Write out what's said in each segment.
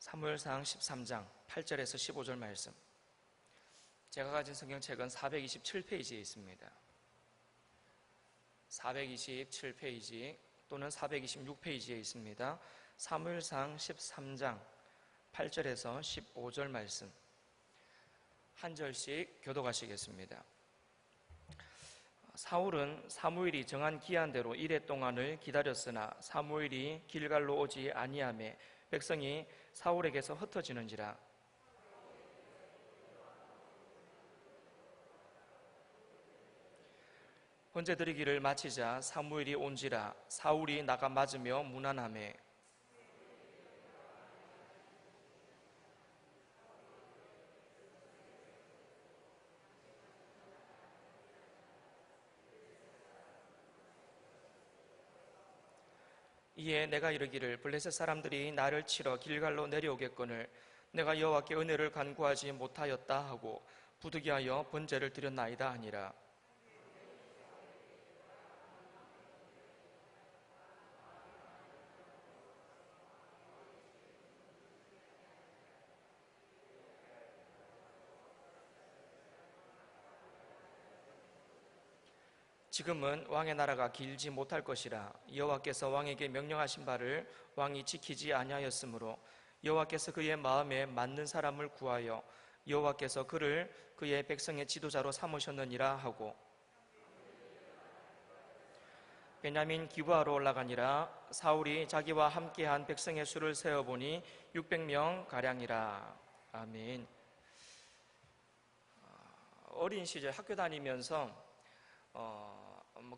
사무엘상 13장 8절에서 15절 말씀. 제가 가진 성경책은 427페이지에 있습니다. 427페이지 또는 426페이지에 있습니다. 사무엘상 13장 8절에서 15절 말씀 한 절씩 교독하시겠습니다. 사울은 사무엘이 정한 기한대로 이레 동안을 기다렸으나 사무엘이 길갈로 오지 아니하매 백성이 사울에게서 흩어지는지라. 번제 드리기를 마치자 사무엘이 온지라. 사울이 나가 맞으며 문안하매 이에 내가 이르기를 블레셋 사람들이 나를 치러 길갈로 내려오겠거늘 내가 여호와께 은혜를 간구하지 못하였다 하고 부득이하여 번제를 드렸나이다 하니라. 지금은 왕의 나라가 길지 못할 것이라. 여호와께서 왕에게 명령하신 바를 왕이 지키지 아니하였으므로 여호와께서 그의 마음에 맞는 사람을 구하여 여호와께서 그를 그의 백성의 지도자로 삼으셨느니라 하고 베냐민 기브아로 올라가니라. 사울이 자기와 함께한 백성의 수를 세어보니 600명 가량이라. 아멘. 어린 시절 학교 다니면서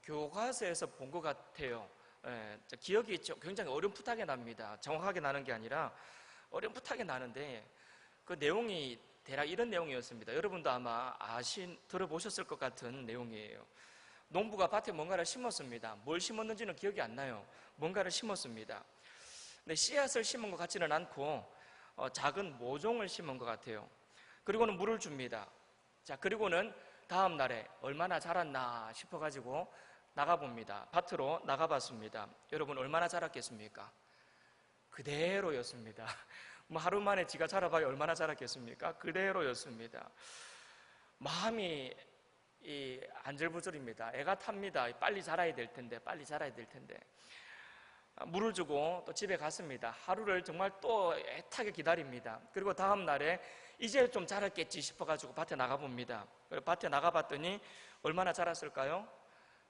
교과서에서 본 것 같아요. 기억이 굉장히 어렴풋하게 납니다. 정확하게 나는 게 아니라 어렴풋하게 나는데 그 내용이 대략 이런 내용이었습니다. 여러분도 아마 들어보셨을 것 같은 내용이에요. 농부가 밭에 뭔가를 심었습니다. 뭘 심었는지는 기억이 안 나요. 뭔가를 심었습니다. 근데 씨앗을 심은 것 같지는 않고 작은 모종을 심은 것 같아요. 그리고는 물을 줍니다. 자, 그리고는 다음 날에 얼마나 자랐나 싶어가지고 나가봅니다. 밭으로 나가봤습니다. 여러분 얼마나 자랐겠습니까? 그대로였습니다. 뭐 하루 만에 지가 자라봐야 얼마나 자랐겠습니까? 그대로였습니다. 마음이 안절부절입니다. 애가 탑니다. 빨리 자라야 될 텐데. 물을 주고 또 집에 갔습니다. 하루를 정말 또 애타게 기다립니다. 그리고 다음 날에 이제 좀 자랐겠지 싶어가지고 밭에 나가봅니다. 밭에 나가봤더니 얼마나 자랐을까요?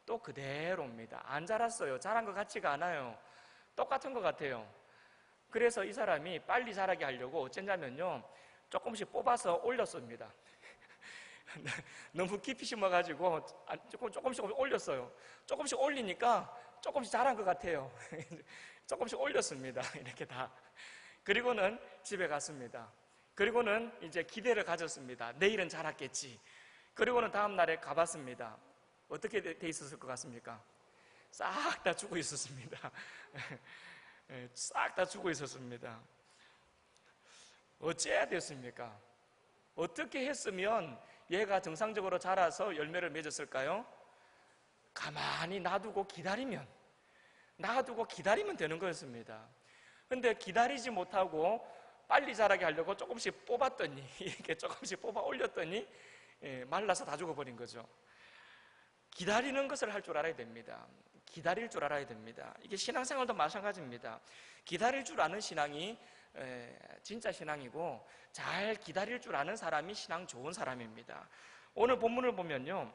또 그대로입니다. 안 자랐어요. 자란 것 같지가 않아요. 똑같은 것 같아요. 그래서 이 사람이 빨리 자라게 하려고 어쨌냐면요, 조금씩 뽑아서 올렸습니다. 너무 깊이 심어가지고 조금씩 올렸어요. 조금씩 올리니까 조금씩 자란 것 같아요. 조금씩 올렸습니다. 이렇게 다. 그리고는 집에 갔습니다. 그리고는 이제 기대를 가졌습니다. 내일은 자랐겠지. 그리고는 다음 날에 가봤습니다. 어떻게 돼 있었을 것 같습니까? 싹 다 죽어 있었습니다. 싹 다 죽어 있었습니다. 어째야 됐습니까? 어떻게 했으면 얘가 정상적으로 자라서 열매를 맺었을까요? 가만히 놔두고 기다리면 되는 거였습니다. 근데 기다리지 못하고 빨리 자라게 하려고 조금씩 뽑았더니, 이렇게 조금씩 뽑아 올렸더니 말라서 다 죽어버린 거죠. 기다리는 것을 할 줄 알아야 됩니다. 기다릴 줄 알아야 됩니다. 이게 신앙생활도 마찬가지입니다. 기다릴 줄 아는 신앙이 진짜 신앙이고, 잘 기다릴 줄 아는 사람이 신앙 좋은 사람입니다. 오늘 본문을 보면요,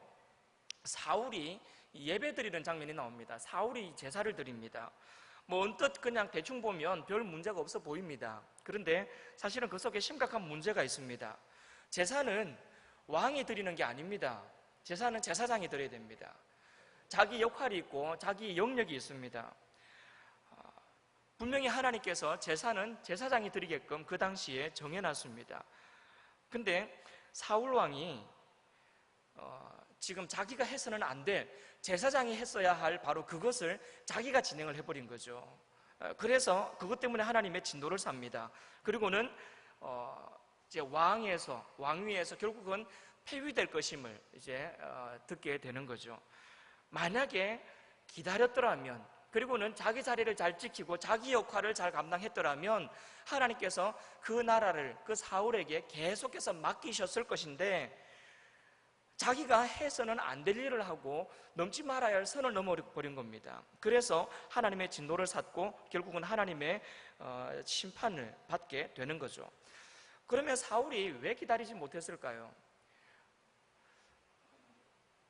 사울이 예배 드리는 장면이 나옵니다. 사울이 제사를 드립니다. 뭐 언뜻 그냥 대충 보면 별 문제가 없어 보입니다. 그런데 사실은 그 속에 심각한 문제가 있습니다. 제사는 왕이 드리는 게 아닙니다. 제사는 제사장이 드려야 됩니다. 자기 역할이 있고 자기 영역이 있습니다. 분명히 하나님께서 제사는 제사장이 드리게끔 그 당시에 정해놨습니다. 근데 사울 왕이 지금 자기가 해서는 안 될, 제사장이 했어야 할 바로 그것을 자기가 진행을 해버린 거죠. 그래서 그것 때문에 하나님의 진노를 삽니다. 그리고는 이제 왕위에서 결국은 폐위될 것임을 이제 듣게 되는 거죠. 만약에 기다렸더라면, 그리고는 자기 자리를 잘 지키고 자기 역할을 잘 감당했더라면 하나님께서 그 나라를 그 사울에게 계속해서 맡기셨을 것인데, 자기가 해서는 안 될 일을 하고 넘지 말아야 할 선을 넘어버린 겁니다. 그래서 하나님의 진노를 샀고 결국은 하나님의 심판을 받게 되는 거죠. 그러면 사울이 왜 기다리지 못했을까요?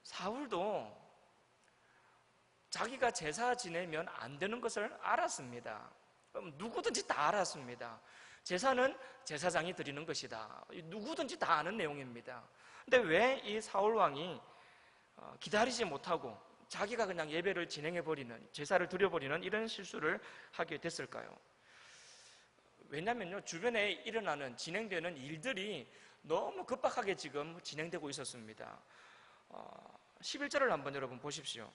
사울도 자기가 제사 지내면 안 되는 것을 알았습니다. 누구든지 다 알았습니다. 제사는 제사장이 드리는 것이다. 누구든지 다 아는 내용입니다. 근데 왜 이 사울 왕이 기다리지 못하고 자기가 그냥 예배를 진행해버리는, 제사를 드려버리는 이런 실수를 하게 됐을까요? 왜냐면요, 주변에 일어나는, 진행되는 일들이 너무 급박하게 지금 진행되고 있었습니다. 11절을 한번 여러분 보십시오.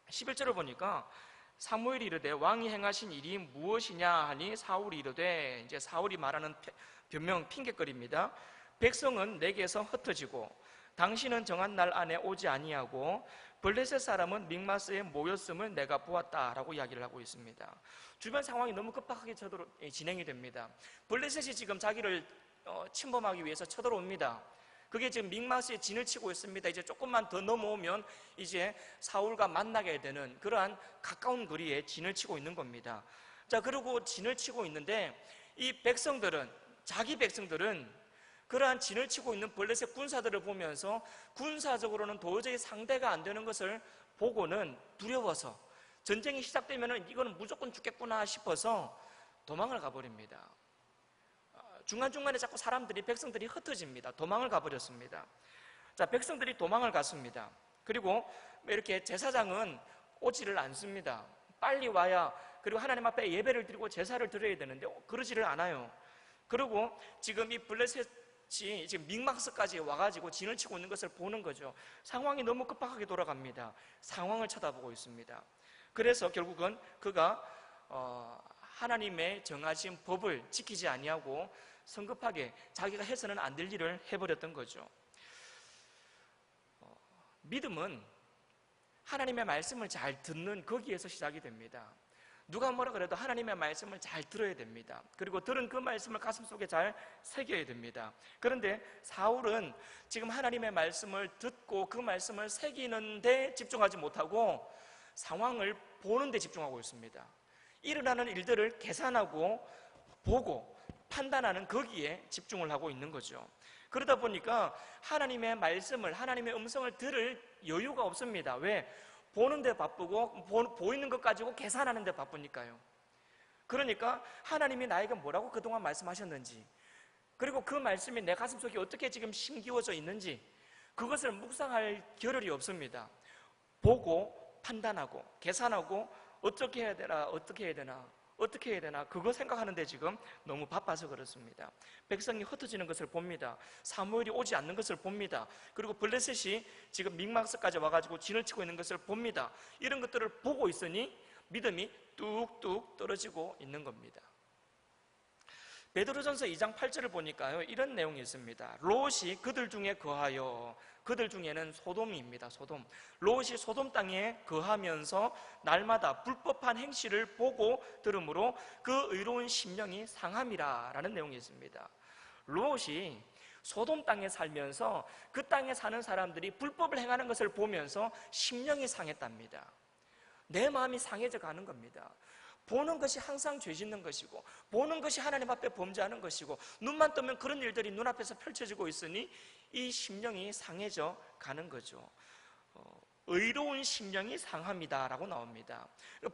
11절을 보니까 사무엘이 이르되 왕이 행하신 일이 무엇이냐 하니 사울이 이르되, 이제 사울이 말하는 변명, 핑계거리입니다. 백성은 내게서 흩어지고 당신은 정한 날 안에 오지 아니하고 블레셋 사람은 믹마스에 모였음을 내가 보았다라고 이야기를 하고 있습니다. 주변 상황이 너무 급박하게 진행이 됩니다. 블레셋이 지금 자기를 침범하기 위해서 쳐들어옵니다. 그게 지금 믹마스에 진을 치고 있습니다. 이제 조금만 더 넘어오면 이제 사울과 만나게 되는 그러한 가까운 거리에 진을 치고 있는 겁니다. 자, 그리고 진을 치고 있는데 이 백성들은, 자기 백성들은 그러한 진을 치고 있는 블레셋 군사들을 보면서 군사적으로는 도저히 상대가 안 되는 것을 보고는 두려워서, 전쟁이 시작되면 이거는 무조건 죽겠구나 싶어서 도망을 가버립니다. 중간중간에 자꾸 사람들이, 백성들이 흩어집니다. 도망을 가버렸습니다. 자, 백성들이 도망을 갔습니다. 그리고 이렇게 제사장은 오지를 않습니다. 빨리 와야, 그리고 하나님 앞에 예배를 드리고 제사를 드려야 되는데 그러지를 않아요. 그리고 지금 이 블레셋이 지금 믹마스까지 와가지고 진을 치고 있는 것을 보는 거죠. 상황이 너무 급박하게 돌아갑니다. 상황을 쳐다보고 있습니다. 그래서 결국은 그가 하나님의 정하신 법을 지키지 아니하고 성급하게 자기가 해서는 안 될 일을 해버렸던 거죠. 믿음은 하나님의 말씀을 잘 듣는 거기에서 시작이 됩니다. 누가 뭐라 그래도 하나님의 말씀을 잘 들어야 됩니다. 그리고 들은 그 말씀을 가슴속에 잘 새겨야 됩니다. 그런데 사울은 지금 하나님의 말씀을 듣고 그 말씀을 새기는데 집중하지 못하고 상황을 보는 데 집중하고 있습니다. 일어나는 일들을 계산하고 보고 판단하는 거기에 집중을 하고 있는 거죠. 그러다 보니까 하나님의 말씀을, 하나님의 음성을 들을 여유가 없습니다. 왜? 보는 데 바쁘고 보이는 것 가지고 계산하는 데 바쁘니까요. 그러니까 하나님이 나에게 뭐라고 그동안 말씀하셨는지, 그리고 그 말씀이 내 가슴속에 어떻게 지금 심기워져 있는지 그것을 묵상할 겨를이 없습니다. 보고 판단하고 계산하고 어떻게 해야 되나, 어떻게 해야 되나, 어떻게 해야 되나, 그거 생각하는데 지금 너무 바빠서 그렇습니다. 백성이 흩어지는 것을 봅니다. 사무엘이 오지 않는 것을 봅니다. 그리고 블레셋이 지금 믹마스까지 와가지고 진을 치고 있는 것을 봅니다. 이런 것들을 보고 있으니 믿음이 뚝뚝 떨어지고 있는 겁니다. 베드로전서 2장 8절을 보니까요, 이런 내용이 있습니다. 롯이 그들 중에 거하여, 그들 중에는 소돔입니다. 소돔. 롯이 소돔 땅에 거하면서 날마다 불법한 행실을 보고 들으므로 그 의로운 심령이 상함이라 라는 내용이 있습니다. 롯이 소돔 땅에 살면서 그 땅에 사는 사람들이 불법을 행하는 것을 보면서 심령이 상했답니다. 내 마음이 상해져 가는 겁니다. 보는 것이 항상 죄 짓는 것이고, 보는 것이 하나님 앞에 범죄하는 것이고, 눈만 뜨면 그런 일들이 눈앞에서 펼쳐지고 있으니 이 심령이 상해져 가는 거죠. 의로운 심령이 상합니다 라고 나옵니다.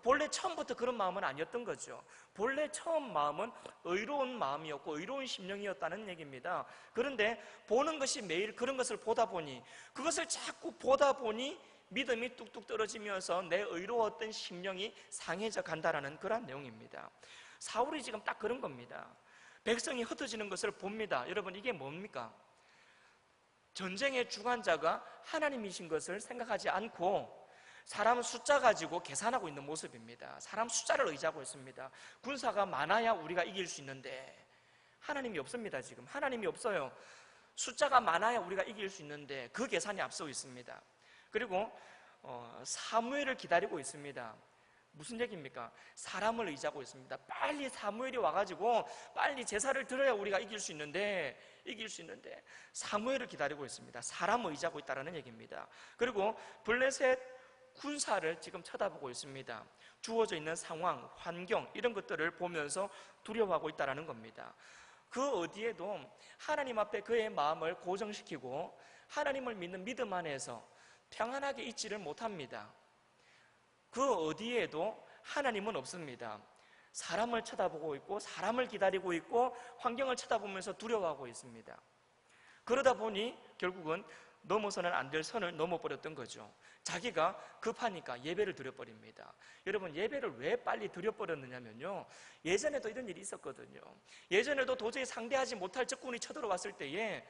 본래 처음부터 그런 마음은 아니었던 거죠. 본래 처음 마음은 의로운 마음이었고 의로운 심령이었다는 얘기입니다. 그런데 보는 것이 매일 그런 것을 보다 보니, 그것을 자꾸 보다 보니 믿음이 뚝뚝 떨어지면서 내 의로웠던 심령이 상해져 간다라는 그런 내용입니다. 사울이 지금 딱 그런 겁니다. 백성이 흩어지는 것을 봅니다. 여러분, 이게 뭡니까? 전쟁의 주관자가 하나님이신 것을 생각하지 않고 사람 숫자 가지고 계산하고 있는 모습입니다. 사람 숫자를 의지하고 있습니다. 군사가 많아야 우리가 이길 수 있는데 하나님이 없습니다. 지금 하나님이 없어요. 숫자가 많아야 우리가 이길 수 있는데 그 계산이 앞서고 있습니다. 그리고 사무엘을 기다리고 있습니다. 무슨 얘기입니까? 사람을 의지하고 있습니다. 빨리 사무엘이 와가지고 빨리 제사를 드려야 우리가 이길 수 있는데 사무엘을 기다리고 있습니다. 사람을 의지하고 있다는 얘기입니다. 그리고 블레셋 군사를 지금 쳐다보고 있습니다. 주어져 있는 상황, 환경 이런 것들을 보면서 두려워하고 있다는 겁니다. 그 어디에도 하나님 앞에 그의 마음을 고정시키고 하나님을 믿는 믿음 안에서 평안하게 있지를 못합니다. 그 어디에도 하나님은 없습니다. 사람을 쳐다보고 있고 사람을 기다리고 있고 환경을 쳐다보면서 두려워하고 있습니다. 그러다 보니 결국은 넘어서는 안 될 선을 넘어버렸던 거죠. 자기가 급하니까 예배를 드려버립니다. 여러분, 예배를 왜 빨리 드려버렸느냐면요, 예전에도 이런 일이 있었거든요. 예전에도 도저히 상대하지 못할 적군이 쳐들어왔을 때에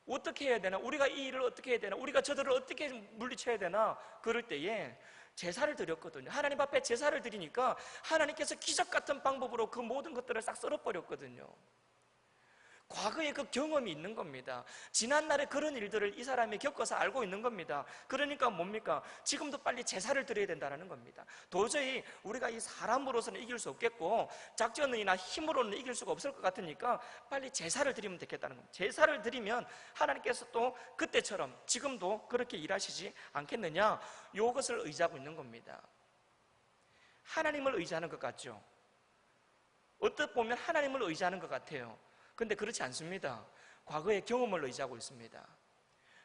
어떻게 해야 되나, 우리가 이 일을 어떻게 해야 되나, 우리가 저들을 어떻게 물리쳐야 되나, 그럴 때에 제사를 드렸거든요. 하나님 앞에 제사를 드리니까 하나님께서 기적 같은 방법으로 그 모든 것들을 싹 썰어버렸거든요. 과거에 그 경험이 있는 겁니다. 지난날에 그런 일들을 이 사람이 겪어서 알고 있는 겁니다. 그러니까 뭡니까? 지금도 빨리 제사를 드려야 된다는 겁니다. 도저히 우리가 이 사람으로서는 이길 수 없겠고 작전이나 힘으로는 이길 수가 없을 것 같으니까 빨리 제사를 드리면 되겠다는 겁니다. 제사를 드리면 하나님께서 또 그때처럼 지금도 그렇게 일하시지 않겠느냐, 이것을 의지하고 있는 겁니다. 하나님을 의지하는 것 같죠? 어떻게 보면 하나님을 의지하는 것 같아요. 근데 그렇지 않습니다. 과거의 경험을 의지하고 있습니다.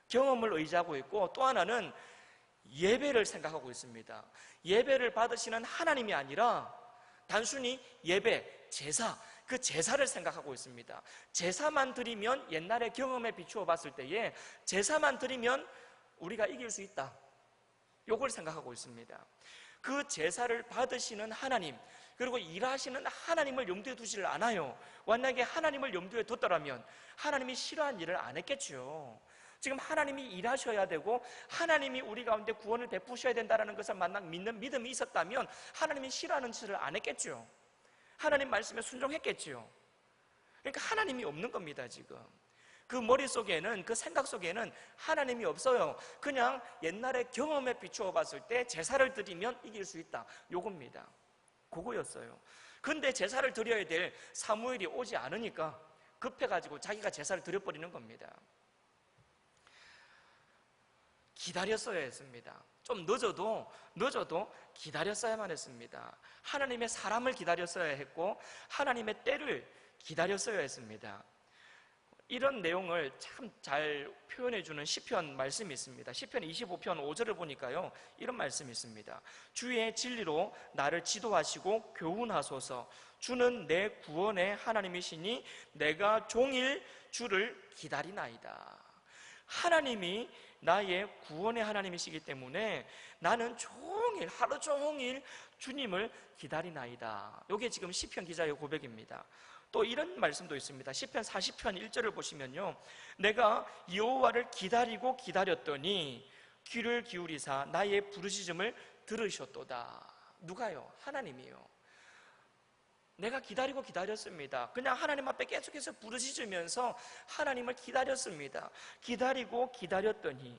경험을 의지하고 있고, 또 하나는 예배를 생각하고 있습니다. 예배를 받으시는 하나님이 아니라 단순히 예배, 제사, 그 제사를 생각하고 있습니다. 제사만 드리면, 옛날의 경험에 비추어 봤을 때에 제사만 드리면 우리가 이길 수 있다, 요걸 생각하고 있습니다. 그 제사를 받으시는 하나님, 그리고 일하시는 하나님을 염두에 두지를 않아요. 만약에 하나님을 염두에 뒀더라면 하나님이 싫어한 일을 안 했겠죠. 지금 하나님이 일하셔야 되고 하나님이 우리 가운데 구원을 베푸셔야 된다는 것을 믿는 믿음이 있었다면 하나님이 싫어하는 짓을 안 했겠죠. 하나님 말씀에 순종했겠죠. 그러니까 하나님이 없는 겁니다. 지금 그 머릿속에는, 그 생각 속에는 하나님이 없어요. 그냥 옛날의 경험에 비추어 봤을 때 제사를 드리면 이길 수 있다, 요겁니다. 그거였어요. 근데 제사를 드려야 될 사무엘이 오지 않으니까 급해가지고 자기가 제사를 드려버리는 겁니다. 기다렸어야 했습니다. 좀 늦어도 기다렸어야만 했습니다. 하나님의 사람을 기다렸어야 했고 하나님의 때를 기다렸어야 했습니다. 이런 내용을 참 잘 표현해주는 시편 말씀이 있습니다. 시편 25편 5절을 보니까요, 이런 말씀이 있습니다. 주의 진리로 나를 지도하시고 교훈하소서. 주는 내 구원의 하나님이시니 내가 종일 주를 기다리나이다. 하나님이 나의 구원의 하나님이시기 때문에 나는 종일, 하루 종일 주님을 기다리나이다. 이게 지금 시편 기자의 고백입니다. 또 이런 말씀도 있습니다. 시편 40편 1절을 보시면요, 내가 여호와를 기다리고 기다렸더니 귀를 기울이사 나의 부르짖음을 들으셨도다. 누가요? 하나님이요. 내가 기다리고 기다렸습니다. 그냥 하나님 앞에 계속해서 부르짖으면서 하나님을 기다렸습니다. 기다리고 기다렸더니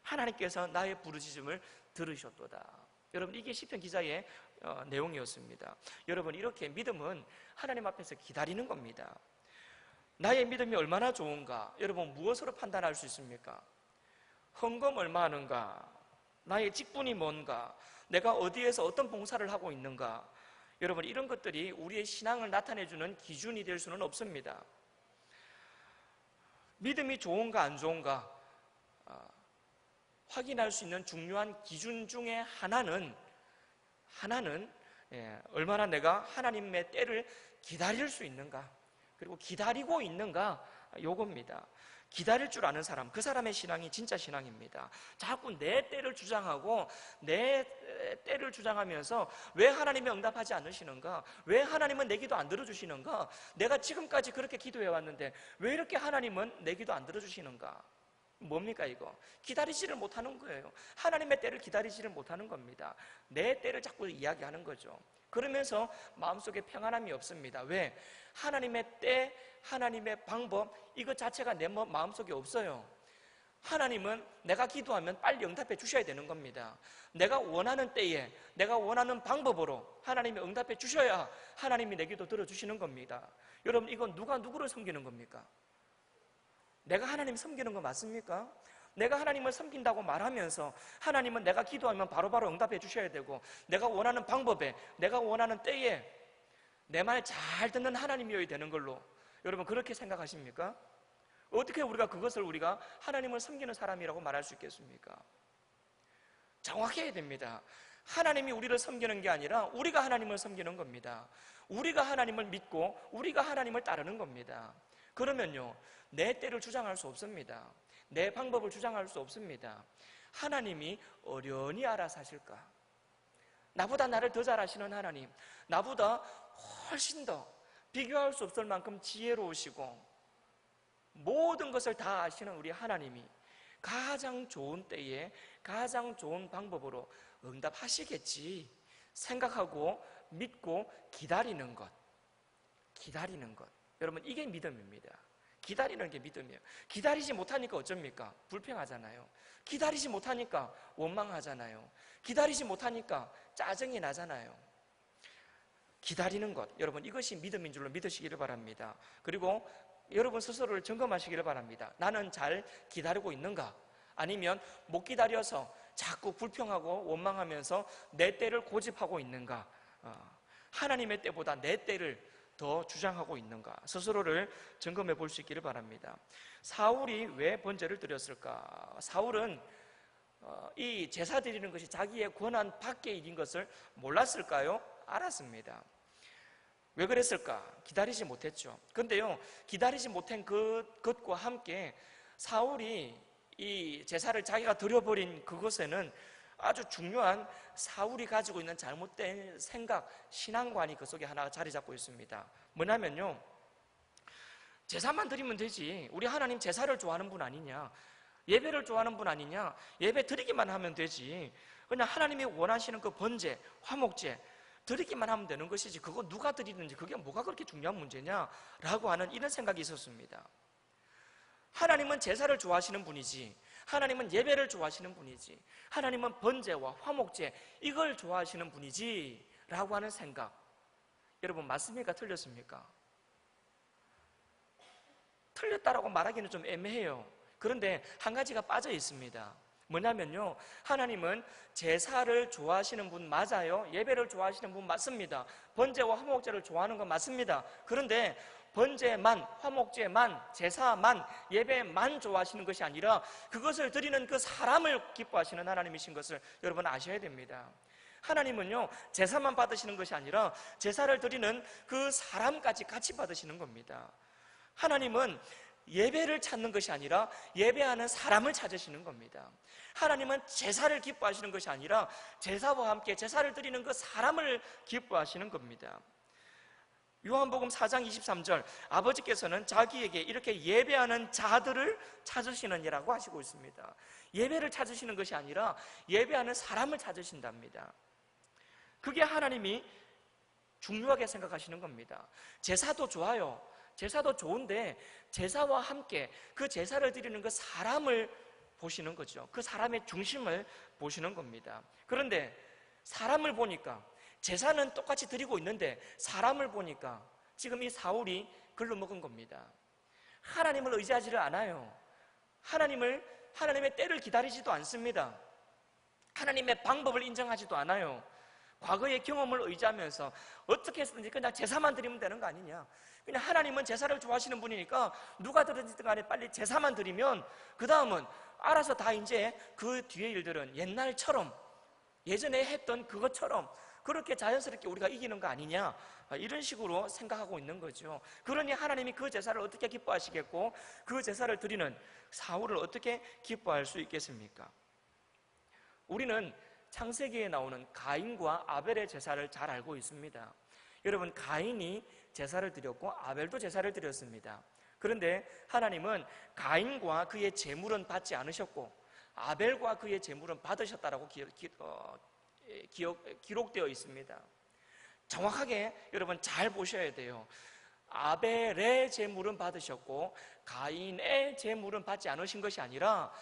하나님께서 나의 부르짖음을 들으셨도다. 여러분, 이게 시편 기자의 내용이었습니다. 여러분, 이렇게 믿음은 하나님 앞에서 기다리는 겁니다. 나의 믿음이 얼마나 좋은가, 여러분 무엇으로 판단할 수 있습니까? 헌금 얼마 하는가, 나의 직분이 뭔가, 내가 어디에서 어떤 봉사를 하고 있는가, 여러분 이런 것들이 우리의 신앙을 나타내주는 기준이 될 수는 없습니다. 믿음이 좋은가 안 좋은가 확인할 수 있는 중요한 기준 중에 하나는 얼마나 내가 하나님의 때를 기다릴 수 있는가, 그리고 기다리고 있는가, 요겁니다. 기다릴 줄 아는 사람, 그 사람의 신앙이 진짜 신앙입니다. 자꾸 내 때를 주장하고 내 때를 주장하면서 왜 하나님이 응답하지 않으시는가, 왜 하나님은 내 기도 안 들어주시는가, 내가 지금까지 그렇게 기도해 왔는데 왜 이렇게 하나님은 내 기도 안 들어주시는가, 뭡니까 이거? 기다리지를 못하는 거예요. 하나님의 때를 기다리지를 못하는 겁니다. 내 때를 자꾸 이야기하는 거죠. 그러면서 마음속에 평안함이 없습니다. 왜? 하나님의 때, 하나님의 방법, 이것 자체가 내 마음속에 없어요. 하나님은 내가 기도하면 빨리 응답해 주셔야 되는 겁니다. 내가 원하는 때에 내가 원하는 방법으로 하나님이 응답해 주셔야 하나님이 내 기도 들어주시는 겁니다. 여러분, 이건 누가 누구를 섬기는 겁니까? 내가 하나님 섬기는 거 맞습니까? 내가 하나님을 섬긴다고 말하면서 하나님은 내가 기도하면 바로바로 응답해 주셔야 되고, 내가 원하는 방법에 내가 원하는 때에 내 말 잘 듣는 하나님이어야 되는 걸로 여러분 그렇게 생각하십니까? 어떻게 우리가 하나님을 섬기는 사람이라고 말할 수 있겠습니까? 정확해야 됩니다. 하나님이 우리를 섬기는 게 아니라 우리가 하나님을 섬기는 겁니다. 우리가 하나님을 믿고 우리가 하나님을 따르는 겁니다. 그러면요, 내 때를 주장할 수 없습니다. 내 방법을 주장할 수 없습니다. 하나님이 어련히 알아서 하실까? 나보다 나를 더 잘 아시는 하나님, 나보다 훨씬 더 비교할 수 없을 만큼 지혜로우시고 모든 것을 다 아시는 우리 하나님이 가장 좋은 때에 가장 좋은 방법으로 응답하시겠지 생각하고 믿고 기다리는 것. 여러분, 이게 믿음입니다. 기다리는 게 믿음이에요. 기다리지 못하니까 어쩝니까? 불평하잖아요. 기다리지 못하니까 원망하잖아요. 기다리지 못하니까 짜증이 나잖아요. 기다리는 것, 여러분, 이것이 믿음인 줄로 믿으시기를 바랍니다. 그리고 여러분 스스로를 점검하시기를 바랍니다. 나는 잘 기다리고 있는가? 아니면 못 기다려서 자꾸 불평하고 원망하면서 내 때를 고집하고 있는가? 하나님의 때보다 내 때를 더 주장하고 있는가? 스스로를 점검해 볼 수 있기를 바랍니다. 사울이 왜 번제를 드렸을까? 사울은 이 제사 드리는 것이 자기의 권한 밖의 일인 것을 몰랐을까요? 알았습니다. 왜 그랬을까? 기다리지 못했죠. 근데요, 기다리지 못한 그것과 함께 사울이 이 제사를 자기가 드려버린 그것에는 아주 중요한 사울이 가지고 있는 잘못된 생각, 신앙관이 그 속에 하나 자리 잡고 있습니다. 뭐냐면요, 제사만 드리면 되지. 우리 하나님 제사를 좋아하는 분 아니냐? 예배를 좋아하는 분 아니냐? 예배 드리기만 하면 되지. 그냥 하나님이 원하시는 그 번제, 화목제 드리기만 하면 되는 것이지 그거 누가 드리는지 그게 뭐가 그렇게 중요한 문제냐라고 하는 이런 생각이 있었습니다. 하나님은 제사를 좋아하시는 분이지, 하나님은 예배를 좋아하시는 분이지, 하나님은 번제와 화목제 이걸 좋아하시는 분이지 라고 하는 생각, 여러분 맞습니까? 틀렸습니까? 틀렸다라고 말하기는 좀 애매해요. 그런데 한 가지가 빠져 있습니다. 뭐냐면요, 하나님은 제사를 좋아하시는 분 맞아요. 예배를 좋아하시는 분 맞습니다. 번제와 화목제를 좋아하는 건 맞습니다. 그런데 번제만, 화목제만, 제사만, 예배만 좋아하시는 것이 아니라 그것을 드리는 그 사람을 기뻐하시는 하나님이신 것을 여러분 아셔야 됩니다. 하나님은요, 제사만 받으시는 것이 아니라 제사를 드리는 그 사람까지 같이 받으시는 겁니다. 하나님은 예배를 찾는 것이 아니라 예배하는 사람을 찾으시는 겁니다. 하나님은 제사를 기뻐하시는 것이 아니라 제사와 함께 제사를 드리는 그 사람을 기뻐하시는 겁니다. 요한복음 4장 23절, 아버지께서는 자기에게 이렇게 예배하는 자들을 찾으시느니라고 하시고 있습니다. 예배를 찾으시는 것이 아니라 예배하는 사람을 찾으신답니다. 그게 하나님이 중요하게 생각하시는 겁니다. 제사도 좋아요. 제사도 좋은데 제사와 함께 그 제사를 드리는 그 사람을 보시는 거죠. 그 사람의 중심을 보시는 겁니다. 그런데 사람을 보니까 제사는 똑같이 드리고 있는데 사람을 보니까 지금 이 사울이 글러먹은 겁니다. 하나님을 의지하지를 않아요. 하나님의 때를 기다리지도 않습니다. 하나님의 방법을 인정하지도 않아요. 과거의 경험을 의지하면서 어떻게 해서든지 그냥 제사만 드리면 되는 거 아니냐, 그냥 하나님은 제사를 좋아하시는 분이니까 누가 드리든 간에 빨리 제사만 드리면 그 다음은 알아서 다 이제 그 뒤의 일들은 옛날처럼 예전에 했던 그것처럼 그렇게 자연스럽게 우리가 이기는 거 아니냐, 이런 식으로 생각하고 있는 거죠. 그러니 하나님이 그 제사를 어떻게 기뻐하시겠고 그 제사를 드리는 사울을 어떻게 기뻐할 수 있겠습니까? 우리는 창세기에 나오는 가인과 아벨의 제사를 잘 알고 있습니다. 여러분, 가인이 제사를 드렸고 아벨도 제사를 드렸습니다. 그런데 하나님은 가인과 그의 제물은 받지 않으셨고 아벨과 그의 제물은 받으셨다라고 기록되어 있습니다. 정확하게 여러분 잘 보셔야 돼요. 아벨의 제물은 받으셨고 가인의 제물은 받지 않으신 것이 아니라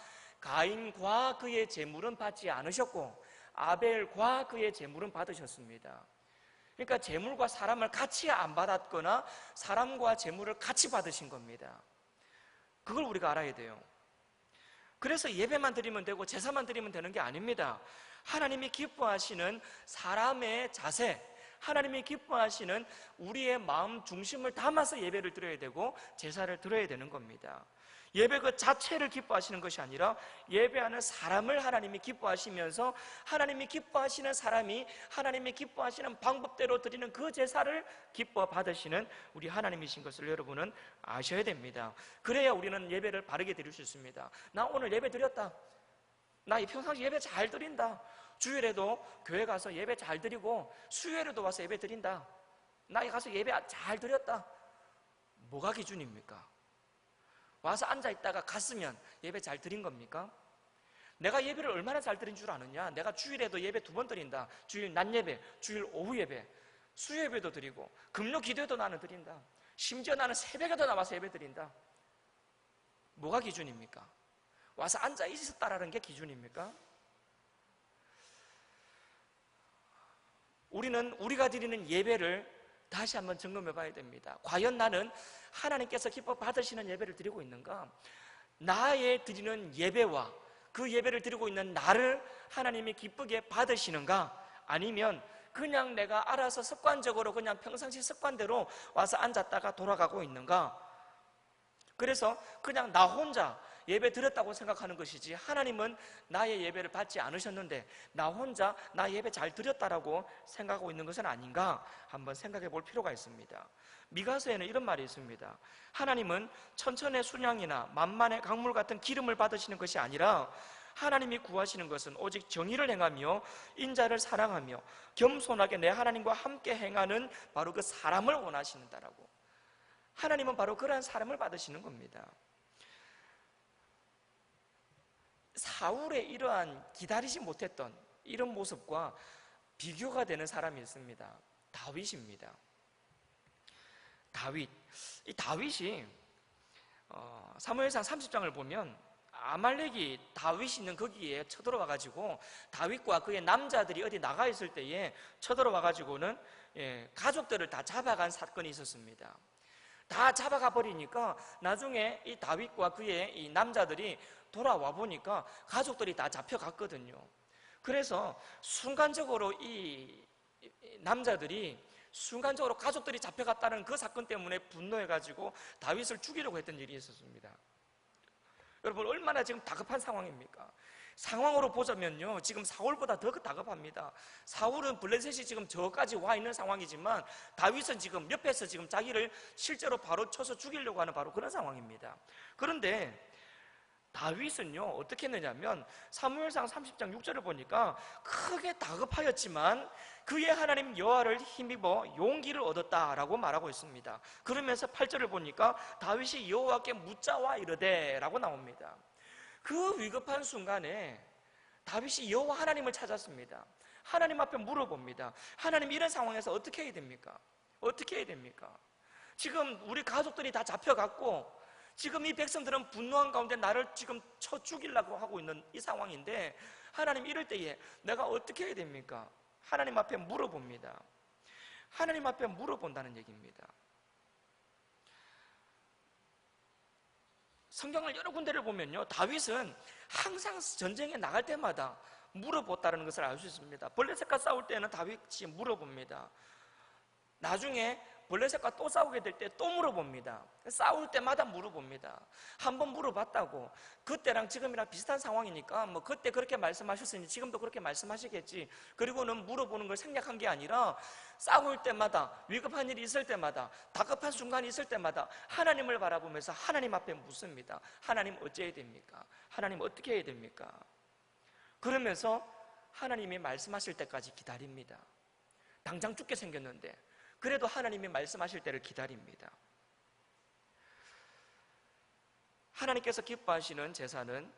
가인과 그의 제물은 받지 않으셨고 아벨과 그의 제물은 받으셨습니다. 그러니까 제물과 사람을 같이 안 받았거나 사람과 제물을 같이 받으신 겁니다. 그걸 우리가 알아야 돼요. 그래서 예배만 드리면 되고 제사만 드리면 되는 게 아닙니다. 하나님이 기뻐하시는 사람의 자세, 하나님이 기뻐하시는 우리의 마음 중심을 담아서 예배를 드려야 되고 제사를 드려야 되는 겁니다. 예배 그 자체를 기뻐하시는 것이 아니라 예배하는 사람을 하나님이 기뻐하시면서 하나님이 기뻐하시는 사람이 하나님이 기뻐하시는 방법대로 드리는 그 제사를 기뻐 받으시는 우리 하나님이신 것을 여러분은 아셔야 됩니다. 그래야 우리는 예배를 바르게 드릴 수 있습니다. 나 오늘 예배 드렸다, 나 평상시 예배 잘 드린다, 주일에도 교회 가서 예배 잘 드리고 수요일에도 와서 예배 드린다, 나 가서 예배 잘 드렸다. 뭐가 기준입니까? 와서 앉아있다가 갔으면 예배 잘 드린 겁니까? 내가 예배를 얼마나 잘 드린 줄 아느냐? 내가 주일에도 예배 2번 드린다. 주일 낮 예배, 주일 오후 예배, 수요 예배도 드리고 금요 기도에도 나는 드린다. 심지어 나는 새벽에도 나와서 예배 드린다. 뭐가 기준입니까? 와서 앉아 있었다라는 게 기준입니까? 우리는 우리가 드리는 예배를 다시 한번 점검해 봐야 됩니다. 과연 나는 하나님께서 기뻐 받으시는 예배를 드리고 있는가? 나의 드리는 예배와 그 예배를 드리고 있는 나를 하나님이 기쁘게 받으시는가? 아니면 그냥 내가 알아서 습관적으로 그냥 평상시 습관대로 와서 앉았다가 돌아가고 있는가? 그래서 그냥 나 혼자 예배 드렸다고 생각하는 것이지 하나님은 나의 예배를 받지 않으셨는데 나 혼자 나 예배 잘 드렸다라고 생각하고 있는 것은 아닌가 한번 생각해 볼 필요가 있습니다. 미가서에는 이런 말이 있습니다. 하나님은 천천의 순양이나 만만의 강물 같은 기름을 받으시는 것이 아니라 하나님이 구하시는 것은 오직 정의를 행하며 인자를 사랑하며 겸손하게 내 하나님과 함께 행하는 바로 그 사람을 원하시는다라고. 하나님은 바로 그러한 사람을 받으시는 겁니다. 사울의 이러한 기다리지 못했던 이런 모습과 비교가 되는 사람이 있습니다. 다윗입니다. 다윗. 이 다윗이 사무엘상 30장을 보면 아말렉이 다윗이 있는 거기에 쳐들어와 가지고 다윗과 그의 남자들이 어디 나가 있을 때에 쳐들어와 가지고는 가족들을 다 잡아간 사건이 있었습니다. 다 잡아가 버리니까 나중에 이 다윗과 그의 이 남자들이 돌아와 보니까 가족들이 다 잡혀갔거든요. 그래서 순간적으로 이 남자들이 순간적으로 가족들이 잡혀갔다는 그 사건 때문에 분노해가지고 다윗을 죽이려고 했던 일이 있었습니다. 여러분 얼마나 지금 다급한 상황입니까? 상황으로 보자면요 지금 사울보다 더 다급합니다. 사울은 블레셋이 지금 저까지 와 있는 상황이지만 다윗은 지금 옆에서 지금 자기를 실제로 바로 쳐서 죽이려고 하는 바로 그런 상황입니다. 그런데 다윗은요 어떻게 했느냐면 사무엘상 30장 6절을 보니까 크게 다급하였지만 그의 하나님 여호와를 힘입어 용기를 얻었다라고 말하고 있습니다. 그러면서 8절을 보니까 다윗이 여호와께 묻자와 이르되 라고 나옵니다. 그 위급한 순간에 다윗이 여호와 하나님을 찾았습니다. 하나님 앞에 물어봅니다. 하나님 이런 상황에서 어떻게 해야 됩니까? 어떻게 해야 됩니까? 지금 우리 가족들이 다 잡혀갔고 지금 이 백성들은 분노한 가운데 나를 지금 쳐 죽이려고 하고 있는 이 상황인데 하나님 이럴 때에 내가 어떻게 해야 됩니까? 하나님 앞에 물어봅니다. 하나님 앞에 물어본다는 얘기입니다. 성경을 여러 군데를 보면요 다윗은 항상 전쟁에 나갈 때마다 물어봤다는 것을 알 수 있습니다. 블레셋과 싸울 때는 다윗이 물어봅니다. 나중에 블레셋과 또 싸우게 될 때 또 물어봅니다. 싸울 때마다 물어봅니다. 한번 물어봤다고 그때랑 지금이랑 비슷한 상황이니까 뭐 그때 그렇게 말씀하셨으니 지금도 그렇게 말씀하시겠지. 그리고는 물어보는 걸 생략한 게 아니라 싸울 때마다 위급한 일이 있을 때마다 다급한 순간이 있을 때마다 하나님을 바라보면서 하나님 앞에 묻습니다. 하나님 어찌해야 됩니까? 하나님 어떻게 해야 됩니까? 그러면서 하나님이 말씀하실 때까지 기다립니다. 당장 죽게 생겼는데 그래도 하나님이 말씀하실 때를 기다립니다. 하나님께서 기뻐하시는 제사는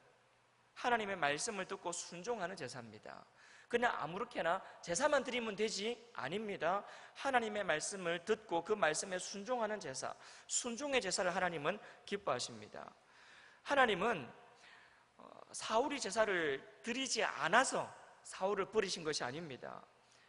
하나님의 말씀을 듣고 순종하는 제사입니다. 그냥 아무렇게나 제사만 드리면 되지 아닙니다. 하나님의 말씀을 듣고 그 말씀에 순종하는 제사, 순종의 제사를 하나님은 기뻐하십니다. 하나님은 사울이 제사를 드리지 않아서 사울을 버리신 것이 아닙니다.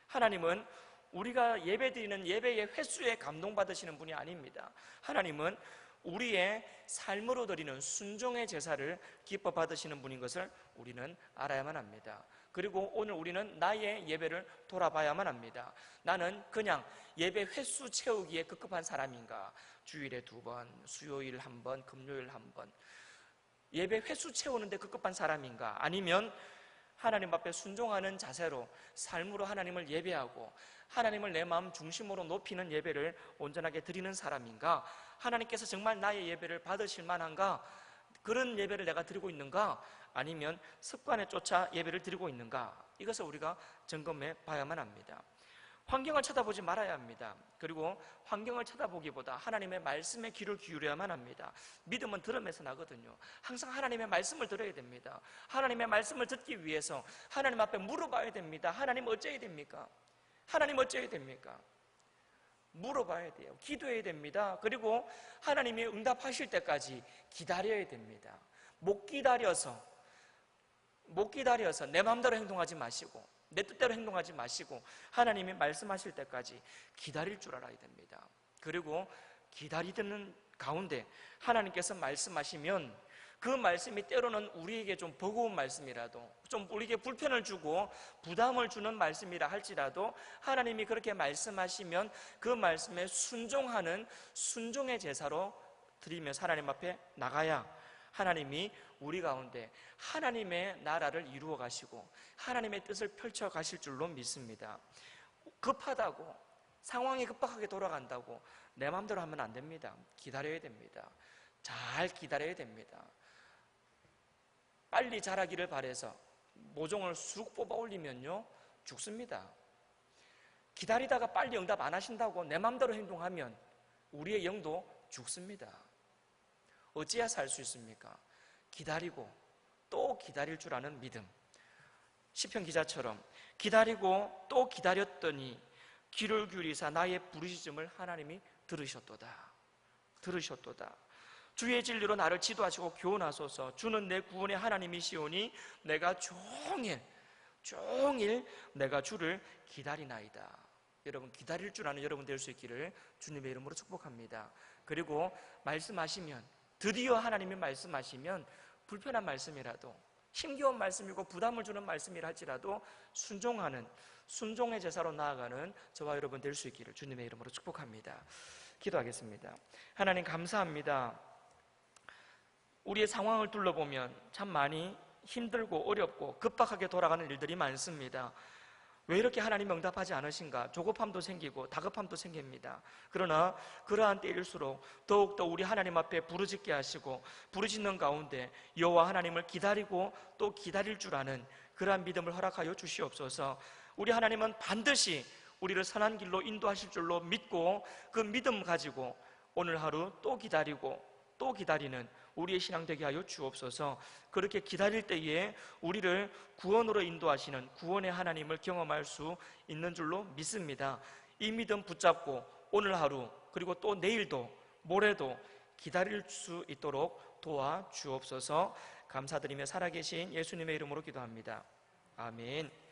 하나님은 우리가 예배드리는 예배의 횟수에 감동받으시는 분이 아닙니다. 하나님은 우리의 삶으로 드리는 순종의 제사를 기뻐 받으시는 분인 것을 우리는 알아야만 합니다. 그리고 오늘 우리는 나의 예배를 돌아봐야만 합니다. 나는 그냥 예배 횟수 채우기에 급급한 사람인가? 주일에 2번, 수요일 1번, 금요일 1번 예배 횟수 채우는데 급급한 사람인가? 아니면 하나님 앞에 순종하는 자세로 삶으로 하나님을 예배하고 하나님을 내 마음 중심으로 높이는 예배를 온전하게 드리는 사람인가? 하나님께서 정말 나의 예배를 받으실 만한가? 그런 예배를 내가 드리고 있는가? 아니면 습관에 쫓아 예배를 드리고 있는가? 이것을 우리가 점검해 봐야만 합니다. 환경을 쳐다보지 말아야 합니다. 그리고 환경을 쳐다보기보다 하나님의 말씀에 귀를 기울여야만 합니다. 믿음은 들음에서 나거든요. 항상 하나님의 말씀을 들어야 됩니다. 하나님의 말씀을 듣기 위해서 하나님 앞에 물어봐야 됩니다. 하나님 어찌해야 됩니까? 하나님 어찌해야 됩니까? 물어봐야 돼요. 기도해야 됩니다. 그리고 하나님이 응답하실 때까지 기다려야 됩니다. 못 기다려서 내 마음대로 행동하지 마시고 내 뜻대로 행동하지 마시고 하나님이 말씀하실 때까지 기다릴 줄 알아야 됩니다. 그리고 기다리는 가운데 하나님께서 말씀하시면 그 말씀이 때로는 우리에게 좀 버거운 말씀이라도 좀 우리에게 불편을 주고 부담을 주는 말씀이라 할지라도 하나님이 그렇게 말씀하시면 그 말씀에 순종하는 순종의 제사로 드리면서 하나님 앞에 나가야 하나님이 우리 가운데 하나님의 나라를 이루어 가시고 하나님의 뜻을 펼쳐 가실 줄로 믿습니다. 급하다고 상황이 급박하게 돌아간다고 내 마음대로 하면 안 됩니다. 기다려야 됩니다. 잘 기다려야 됩니다. 빨리 자라기를 바라서 모종을 쑥 뽑아 올리면요 죽습니다. 기다리다가 빨리 응답 안 하신다고 내 마음대로 행동하면 우리의 영도 죽습니다. 어찌해야 살 수 있습니까? 기다리고 또 기다릴 줄 아는 믿음. 시편 기자처럼 기다리고 또 기다렸더니 귀를 기울이사 나의 부르짖음을 하나님이 들으셨도다. 주의 진리로 나를 지도하시고 교훈하소서. 주는 내 구원의 하나님이시오니 내가 종일 내가 주를 기다리나이다. 여러분 기다릴 줄 아는 여러분 될 수 있기를 주님의 이름으로 축복합니다. 그리고 말씀하시면 드디어 하나님이 말씀하시면 불편한 말씀이라도 힘겨운 말씀이고 부담을 주는 말씀이라 할지라도 순종하는 순종의 제사로 나아가는 저와 여러분 될 수 있기를 주님의 이름으로 축복합니다. 기도하겠습니다. 하나님 감사합니다. 우리의 상황을 둘러보면 참 많이 힘들고 어렵고 급박하게 돌아가는 일들이 많습니다. 왜 이렇게 하나님 응답하지 않으신가? 조급함도 생기고 다급함도 생깁니다. 그러나 그러한 때일수록 더욱더 우리 하나님 앞에 부르짖게 하시고 부르짖는 가운데 여호와 하나님을 기다리고 또 기다릴 줄 아는 그러한 믿음을 허락하여 주시옵소서. 우리 하나님은 반드시 우리를 선한 길로 인도하실 줄로 믿고 그 믿음 가지고 오늘 하루 또 기다리고 또 기다리는 우리의 신앙 되게 하여 주옵소서. 그렇게 기다릴 때에 우리를 구원으로 인도하시는 구원의 하나님을 경험할 수 있는 줄로 믿습니다. 이 믿음 붙잡고 오늘 하루 그리고 또 내일도 모레도 기다릴 수 있도록 도와 주옵소서. 감사드리며 살아계신 예수님의 이름으로 기도합니다. 아멘.